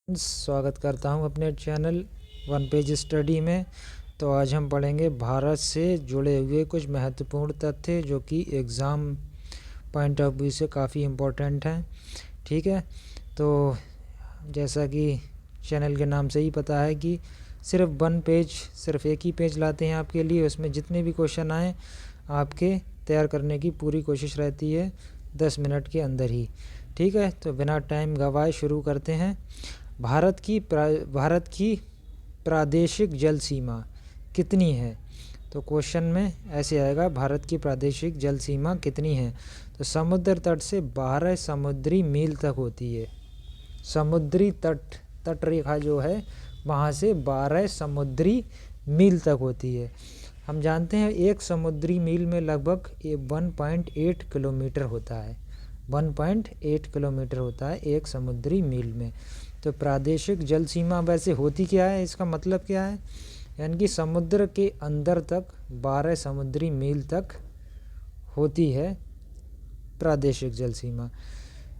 स्वागत करता हूं अपने चैनल वन पेज स्टडी में। तो आज हम पढ़ेंगे भारत से जुड़े हुए कुछ महत्वपूर्ण तथ्य जो कि एग्ज़ाम पॉइंट ऑफ व्यू से काफ़ी इम्पोर्टेंट हैं। ठीक है, तो जैसा कि चैनल के नाम से ही पता है कि सिर्फ एक ही पेज लाते हैं आपके लिए। उसमें जितने भी क्वेश्चन आए आपके तैयार करने की पूरी कोशिश रहती है 10 मिनट के अंदर ही। ठीक है, तो बिना टाइम गवाए शुरू करते हैं। भारत की प्रादेशिक जल सीमा कितनी है? तो क्वेश्चन में ऐसे आएगा, भारत की प्रादेशिक जल सीमा कितनी है? तो समुद्र तट से 12 समुद्री मील तक होती है। समुद्री तट रेखा जो है वहाँ से 12 समुद्री मील तक होती है। हम जानते हैं एक समुद्री मील में लगभग 1.8 किलोमीटर होता है। 1.8 किलोमीटर होता है एक समुद्री मील में। तो प्रादेशिक जल सीमा वैसे होती क्या है, इसका मतलब क्या है? यानी कि समुद्र के अंदर तक 12 समुद्री मील तक होती है प्रादेशिक जल सीमा।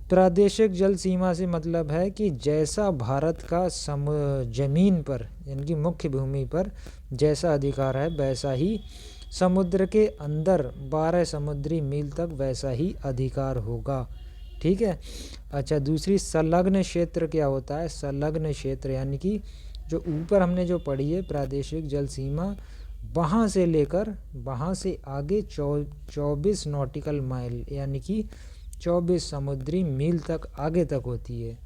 प्रादेशिक जल सीमा से मतलब है कि जैसा भारत का जमीन पर यानी कि मुख्य भूमि पर जैसा अधिकार है वैसा ही समुद्र के अंदर 12 समुद्री मील तक वैसा ही अधिकार होगा। ठीक है। अच्छा, दूसरी संलग्न क्षेत्र क्या होता है? संलग्न क्षेत्र यानी कि जो ऊपर हमने जो पढ़ी है प्रादेशिक जल सीमा, वहाँ से आगे 24 नॉटिकल माइल यानी कि 24 समुद्री मील तक आगे तक होती है।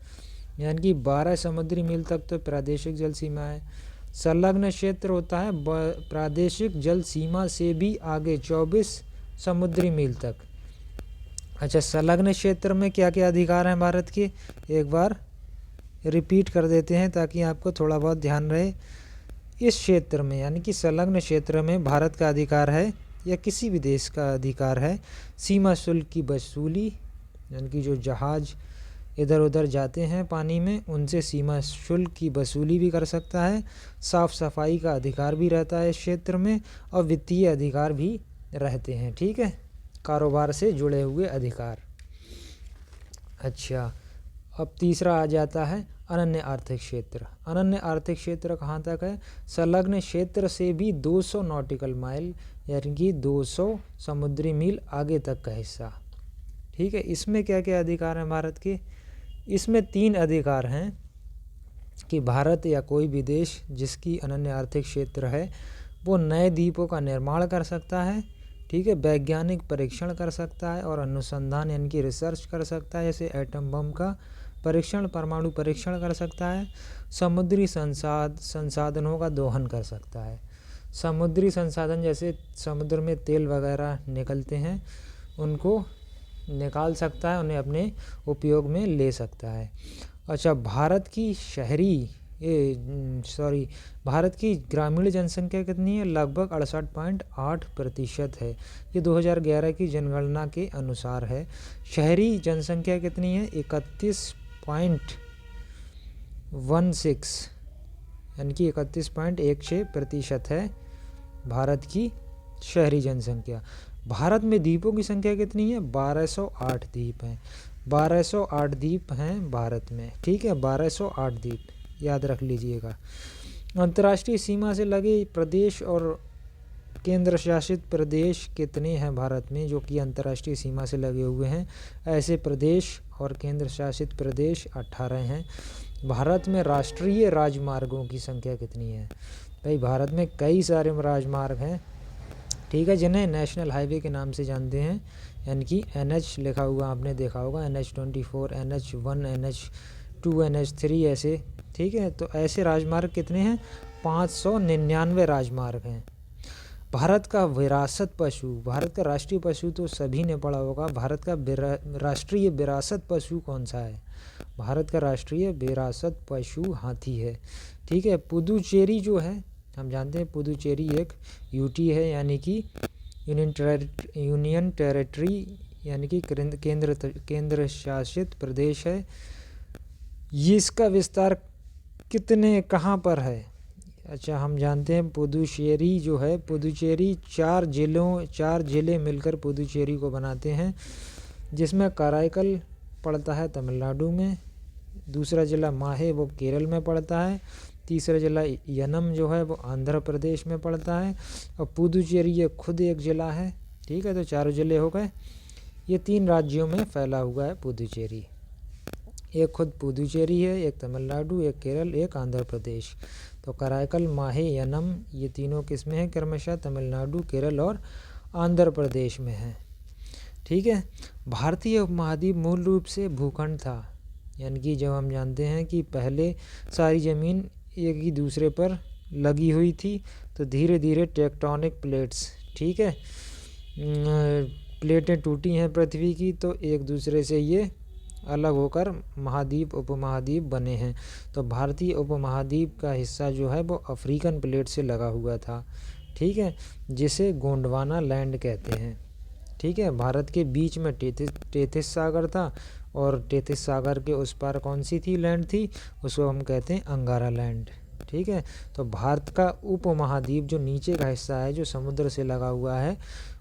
यानी कि 12 समुद्री मील तक तो प्रादेशिक जल सीमा है। संलग्न क्षेत्र होता है प्रादेशिक जल सीमा से भी आगे 24 समुद्री मील तक। अच्छा, संलग्न क्षेत्र में क्या क्या अधिकार हैं भारत के? एक बार रिपीट कर देते हैं ताकि आपको थोड़ा बहुत ध्यान रहे। इस क्षेत्र में यानी कि संलग्न क्षेत्र में भारत का अधिकार है या किसी भी देश का अधिकार है सीमा शुल्क की वसूली, यानी कि जो जहाज़ इधर उधर जाते हैं पानी में उनसे सीमा शुल्क की वसूली भी कर सकता है। साफ सफाई का अधिकार भी रहता है इस क्षेत्र में और वित्तीय अधिकार भी रहते हैं। ठीक है, कारोबार से जुड़े हुए अधिकार। अच्छा, अब तीसरा आ जाता है अनन्य आर्थिक क्षेत्र। अनन्य आर्थिक क्षेत्र कहाँ तक है? संलग्न क्षेत्र से भी 200 नॉटिकल माइल यानी कि 200 समुद्री मील आगे तक का हिस्सा। ठीक है, इसमें क्या क्या अधिकार हैं भारत के? इसमें 3 अधिकार हैं कि भारत या कोई भी देश जिसकी अनन्य आर्थिक क्षेत्र है वो नए द्वीपों का निर्माण कर सकता है। ठीक है, वैज्ञानिक परीक्षण कर सकता है और अनुसंधान यानी कि रिसर्च कर सकता है, जैसे एटम बम का परीक्षण, परमाणु परीक्षण कर सकता है। समुद्री संसाधनों का दोहन कर सकता है। समुद्री संसाधन जैसे समुद्र में तेल वगैरह निकलते हैं उनको निकाल सकता है, उन्हें अपने उपयोग में ले सकता है। अच्छा, भारत की ग्रामीण जनसंख्या कितनी है? लगभग 68.8% है। ये 2011 की जनगणना के अनुसार है। शहरी जनसंख्या कितनी है? 31.16 यानी कि 31.16% है भारत की शहरी जनसंख्या। भारत में द्वीपों की संख्या कितनी है? 1208 द्वीप हैं। 1208 द्वीप हैं भारत में। ठीक है, 1208 द्वीप याद रख लीजिएगा। अंतर्राष्ट्रीय सीमा से लगे प्रदेश और केंद्र शासित प्रदेश कितने हैं भारत में जो कि अंतर्राष्ट्रीय सीमा से लगे हुए हैं? ऐसे प्रदेश और केंद्र शासित प्रदेश 18 हैं। भारत में राष्ट्रीय राजमार्गों की संख्या कितनी है? भाई, भारत में कई सारे राजमार्ग हैं। ठीक है, जिन्हें नेशनल हाईवे के नाम से जानते हैं, यानी कि NH लिखा हुआ आपने देखा होगा, NH24, NH1, NH2, NH3 ऐसे। ठीक है, तो ऐसे राजमार्ग कितने हैं? 599 राजमार्ग हैं। भारत का विरासत पशु, भारत का राष्ट्रीय पशु तो सभी ने पढ़ा होगा। भारत का राष्ट्रीय विरासत पशु कौन सा है? भारत का राष्ट्रीय विरासत पशु हाथी है। ठीक है, पुदुचेरी जो है, हम जानते हैं पुदुचेरी एक यूटी है यानी कि यूनियन टेरिटरी यानी कि केंद्र शासित प्रदेश है। ये इसका विस्तार कहाँ पर है? अच्छा, हम जानते हैं पुदुचेरी जो है, पुदुचेरी 4 जिले मिलकर पुदुचेरी को बनाते हैं, जिसमें कराईकल पड़ता है तमिलनाडु में, दूसरा जिला माहे वो केरल में पड़ता है, तीसरा जिला यनम जो है वो आंध्र प्रदेश में पड़ता है, और पुदुचेरी ये खुद एक जिला है। ठीक है, तो चारों जिले हो गए। ये 3 राज्यों में फैला हुआ है पुदुचेरी। एक खुद पुदुचेरी है, एक तमिलनाडु, एक केरल, एक आंध्र प्रदेश। तो कराईकल, माहे, यनम ये तीनों किसमें हैं? क्रमशः तमिलनाडु, केरल और आंध्र प्रदेश में है। ठीक है, भारतीय उपमहाद्वीप मूल रूप से भूखंड था, यानी कि जब हम जानते हैं कि पहले सारी ज़मीन एक ही दूसरे पर लगी हुई थी, तो धीरे धीरे टेक्टोनिक प्लेट्स, ठीक है, प्लेटें टूटी हैं पृथ्वी की, तो एक दूसरे से ये अलग होकर महाद्वीप उपमहाद्वीप बने हैं। तो भारतीय उपमहाद्वीप का हिस्सा जो है वो अफ्रीकन प्लेट से लगा हुआ था। ठीक है, जिसे गोंडवाना लैंड कहते हैं। ठीक है, भारत के बीच में टेथिस सागर था, और टेथिस सागर के उस पार कौन सी थी लैंड थी? उसको हम कहते हैं अंगारा लैंड। ठीक है, तो भारत का उपमहाद्वीप जो नीचे का हिस्सा है, जो समुद्र से लगा हुआ है,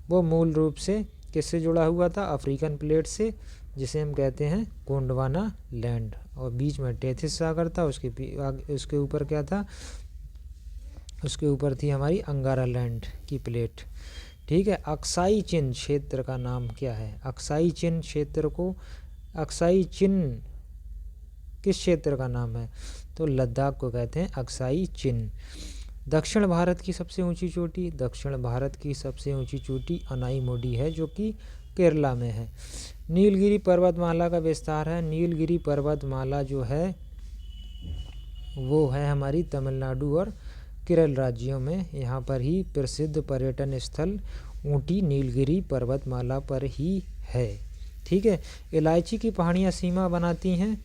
वो मूल रूप से किससे जुड़ा हुआ था? अफ्रीकन प्लेट से, जिसे हम कहते हैं गोंडवाना लैंड। और बीच में टेथिस सागर था, उसके ऊपर क्या था? उसके ऊपर थी हमारी अंगारा लैंड की प्लेट। ठीक है, अक्साई चिन क्षेत्र का नाम क्या है? अक्साई चिन क्षेत्र को, अक्साई चिन किस क्षेत्र का नाम है? तो लद्दाख को कहते हैं अक्साई चिन। दक्षिण भारत की सबसे ऊंची चोटी, दक्षिण भारत की सबसे ऊंची चोटी अनाईमुडी है, जो कि केरला में है। नीलगिरी पर्वतमाला का विस्तार है। नीलगिरी पर्वतमाला जो है वो है हमारी तमिलनाडु और केरल राज्यों में। यहाँ पर ही प्रसिद्ध पर्यटन स्थल ऊटी नीलगिरी पर्वतमाला पर ही है। ठीक है, इलायची की पहाड़ियाँ सीमा बनाती हैं।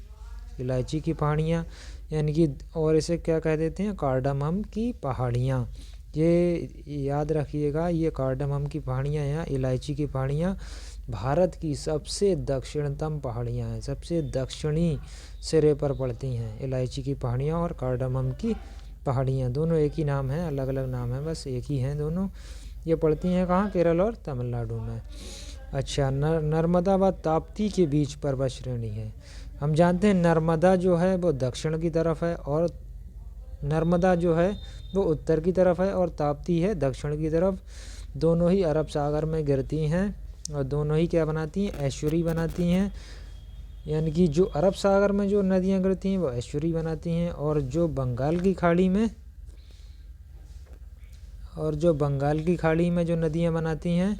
इलायची की पहाड़ियाँ यानी कि, और इसे क्या कह देते हैं? कार्डामम की पहाड़ियाँ। ये याद रखिएगा, ये कार्डामम की पहाड़ियाँ या इलायची की पहाड़ियाँ भारत की सबसे दक्षिणतम पहाड़ियाँ हैं, सबसे दक्षिणी सिरे पर पड़ती हैं। इलायची की पहाड़ियाँ और कार्डामम की पहाड़ियाँ दोनों एक ही नाम है, अलग अलग नाम है, बस एक ही हैं दोनों। ये पड़ती हैं कहाँ? केरल और तमिलनाडु में। अच्छा, नर्मदा व ताप्ती के बीच पर्वत श्रेणी है। हम जानते हैं नर्मदा जो है वो दक्षिण की तरफ है, और नर्मदा जो है वो उत्तर की तरफ है, और ताप्ती है दक्षिण की तरफ। दोनों ही अरब सागर में गिरती हैं, और दोनों ही क्या बनाती हैं? एस्चुरी बनाती हैं। यानी कि जो अरब सागर में जो नदियाँ गिरती हैं वो एस्चुरी बनाती हैं, और जो बंगाल की खाड़ी में जो नदियाँ बनाती हैं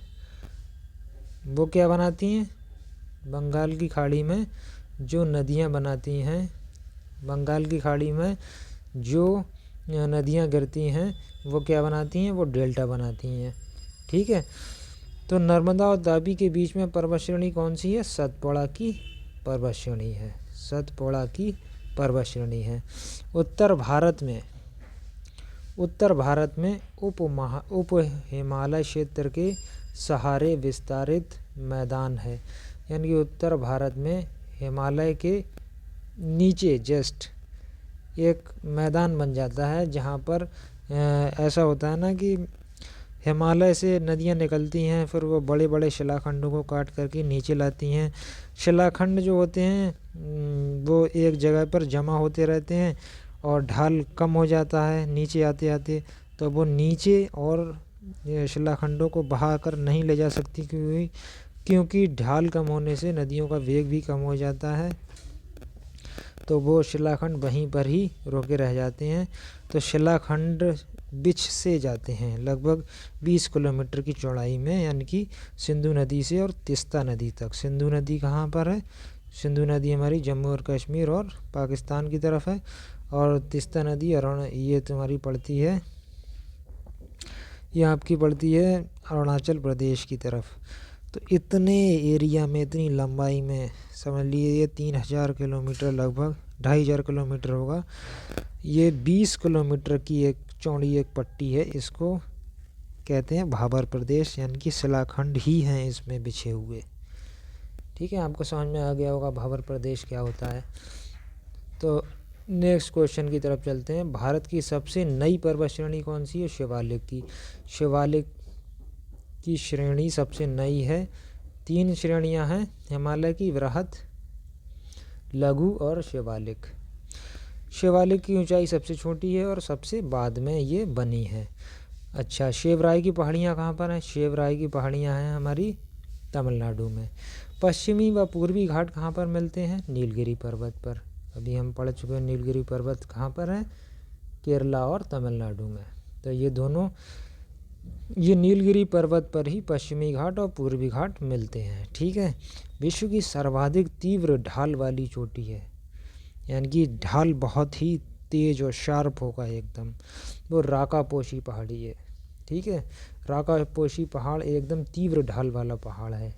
वो क्या बनाती हैं? बंगाल की खाड़ी में जो नदियाँ बनाती हैं, बंगाल की खाड़ी में जो नदियाँ गिरती हैं वो क्या बनाती हैं? वो डेल्टा बनाती हैं। ठीक है, तो नर्मदा और तापी के बीच में पर्वत श्रेणी कौन सी है? सतपुड़ा की पर्वत श्रेणी है, सतपुड़ा की पर्वत श्रेणी है। उत्तर भारत में उप हिमालय क्षेत्र के सहारे विस्तारित मैदान है। यानी कि उत्तर भारत में हिमालय के नीचे जस्ट एक मैदान बन जाता है, जहाँ पर ऐसा होता है ना कि हिमालय से नदियाँ निकलती हैं, फिर वो बड़े बड़े शिलाखंडों को काट करके नीचे लाती हैं। शिलाखंड जो होते हैं वो एक जगह पर जमा होते रहते हैं, और ढाल कम हो जाता है नीचे आते आते, तो वो नीचे और शिलाखंडों को बहा कर नहीं ले जा सकती, क्योंकि ढाल कम होने से नदियों का वेग भी कम हो जाता है, तो वो शिलाखंड वहीं पर ही रोके रह जाते हैं। तो शिलाखंड बिछ से जाते हैं लगभग 20 किलोमीटर की चौड़ाई में, यानी कि सिंधु नदी से और तिस्ता नदी तक। सिंधु नदी कहाँ पर है? सिंधु नदी हमारी जम्मू और कश्मीर और पाकिस्तान की तरफ है, और तिस्ता नदी ये तुम्हारी पड़ती है, ये आपकी पड़ती है अरुणाचल प्रदेश की तरफ। तो इतने एरिया में, इतनी लंबाई में, समझ लीजिए ये 3000 किलोमीटर, लगभग 2500 किलोमीटर होगा। ये 20 किलोमीटर की एक चौड़ी एक पट्टी है, इसको कहते हैं भाबर प्रदेश, यानी कि शिलाखंड ही हैं इसमें बिछे हुए। ठीक है, आपको समझ में आ गया होगा भाबर प्रदेश क्या होता है। तो नेक्स्ट क्वेश्चन की तरफ चलते हैं। भारत की सबसे नई पर्वत श्रेणी कौन सी है? शिवालिक की। शिवालिक की श्रेणी सबसे नई है। 3 श्रेणियां हैं हिमालय की: वृहत, लघु और शिवालिक। शिवालिक की ऊंचाई सबसे छोटी है और सबसे बाद में ये बनी है। अच्छा, शिवराय की पहाड़ियाँ कहाँ पर हैं? शिवराय की पहाड़ियाँ हैं हमारी तमिलनाडु में। पश्चिमी व पूर्वी घाट कहाँ पर मिलते हैं? नीलगिरी पर्वत पर। अभी हम पढ़ चुके हैं नीलगिरी पर्वत कहाँ पर है? केरला और तमिलनाडु में। तो ये नीलगिरी पर्वत पर ही पश्चिमी घाट और पूर्वी घाट मिलते हैं। ठीक है। विश्व की सर्वाधिक तीव्र ढाल वाली चोटी है, यानी कि ढाल बहुत ही तेज और शार्प होगा एकदम, वो राकापोशी पहाड़ी है। ठीक है, राकापोशी पहाड़ एकदम तीव्र ढाल वाला पहाड़ है।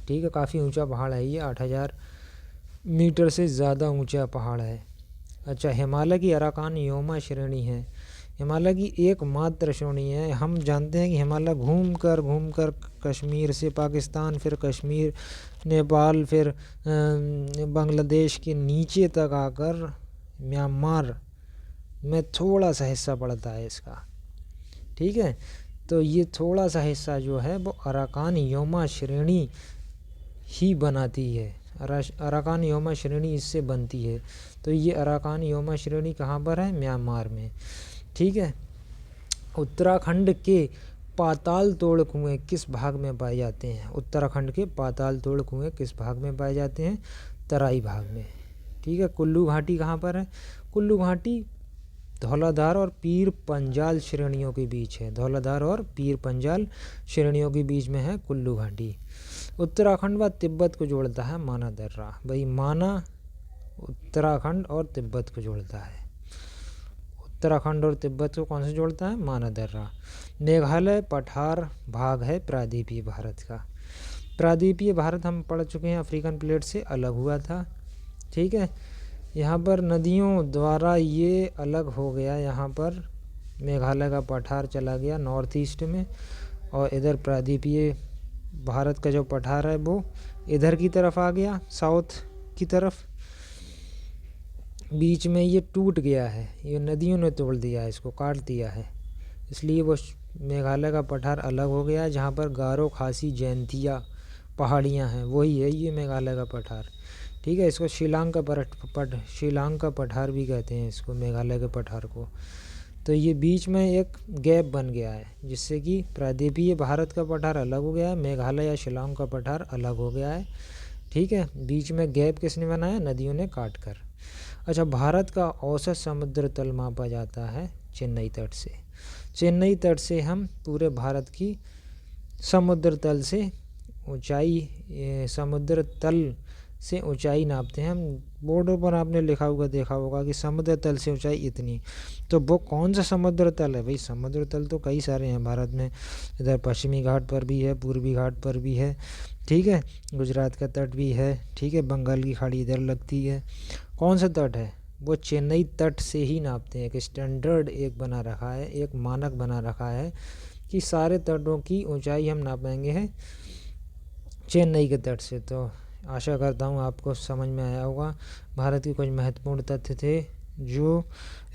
ठीक है, काफ़ी ऊंचा पहाड़ है ये, 8000 मीटर से ज़्यादा ऊंचा पहाड़ है। अच्छा, हिमालय की अराकान योमा श्रेणी है। हिमालय की एकमात्र श्रेणी है। हम जानते हैं कि हिमालय घूम कर कश्मीर से पाकिस्तान, फिर कश्मीर, नेपाल, फिर बांग्लादेश के नीचे तक आकर म्यांमार में थोड़ा सा हिस्सा पड़ता है इसका। ठीक है, तो ये थोड़ा सा हिस्सा जो है वो अराकान योमा श्रेणी ही बनाती है। अराकान योमा श्रेणी इससे बनती है। तो ये अराकान योमा श्रेणी कहाँ पर है? म्यांमार में। ठीक है। उत्तराखंड के पाताल तोड़ कुएं किस भाग में पाए जाते हैं? उत्तराखंड के पाताल तोड़ कुएं किस भाग में पाए जाते हैं? तराई भाग में। ठीक है। कुल्लू घाटी कहाँ पर है? कुल्लू घाटी धौलाधार और पीर पंजाल श्रेणियों के बीच है। धौलाधार और पीर पंजाल श्रेणियों के बीच में है कुल्लू घाटी। उत्तराखंड व तिब्बत को जोड़ता है माना दर्रा। भाई माना उत्तराखंड और तिब्बत को जोड़ता है। उत्तराखंड और तिब्बत को कौन से जोड़ता है? माना दर्रा। मेघालय पठार भाग है प्रायद्वीपीय भारत का। प्रायद्वीपीय भारत हम पढ़ चुके हैं, अफ्रीकन प्लेट से अलग हुआ था। ठीक है, यहाँ पर नदियों द्वारा ये अलग हो गया। यहाँ पर मेघालय का पठार चला गया नॉर्थ ईस्ट में, और इधर प्रायद्वीपीय भारत का जो पठार है वो इधर की तरफ आ गया, साउथ की तरफ। बीच में ये टूट गया है, ये नदियों ने तोड़ दिया है, इसको काट दिया है, इसलिए वो मेघालय का पठार अलग हो गया है। जहाँ पर गारो, खासी, जैंतिया पहाड़ियाँ हैं वही है ये मेघालय का पठार। ठीक है, इसको शिलांग का पठार भी कहते हैं इसको, मेघालय के पठार को। तो ये बीच में एक गैप बन गया है, जिससे कि प्रायद्वीपीय भारत का पठार अलग हो गया है, मेघालय या शिलांग का पठार अलग हो गया है। ठीक है, बीच में गैप किसने बनाया? नदियों ने काट कर। अच्छा, भारत का औसत समुद्र तल मापा जाता है चेन्नई तट से। चेन्नई तट से हम पूरे भारत की समुद्र तल से ऊंचाई नापते हैं। हम बोर्डों पर आपने लिखा होगा, देखा होगा कि समुद्र तल से ऊंचाई इतनी। तो वो कौन सा समुद्र तल है? भाई समुद्र तल तो कई सारे हैं भारत में। इधर पश्चिमी घाट पर भी है, पूर्वी घाट पर भी है। ठीक है, गुजरात का तट भी है। ठीक है, बंगाल की खाड़ी इधर लगती है। कौन सा तट है? वो चेन्नई तट से ही नापते हैं। एक स्टैंडर्ड एक बना रखा है, एक मानक बना रखा है कि सारे तटों की ऊंचाई हम नापेंगे हैं चेन्नई के तट से। तो आशा करता हूँ आपको समझ में आया होगा। भारत के कुछ महत्वपूर्ण तथ्य थे जो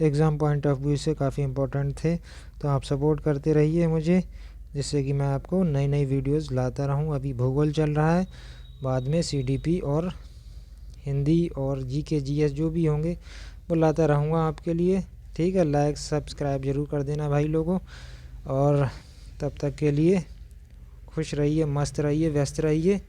एग्ज़ाम पॉइंट ऑफ व्यू से काफ़ी इम्पोर्टेंट थे। तो आप सपोर्ट करते रहिए मुझे, जिससे कि मैं आपको नई नई वीडियोस लाता रहूँ। अभी भूगोल चल रहा है, बाद में CDP और हिंदी और GK GS जो भी होंगे वो लाता रहूँगा आपके लिए। ठीक है, लाइक सब्सक्राइब ज़रूर कर देना भाई लोगों, और तब तक के लिए खुश रहिए, मस्त रहिए, व्यस्त रहिए।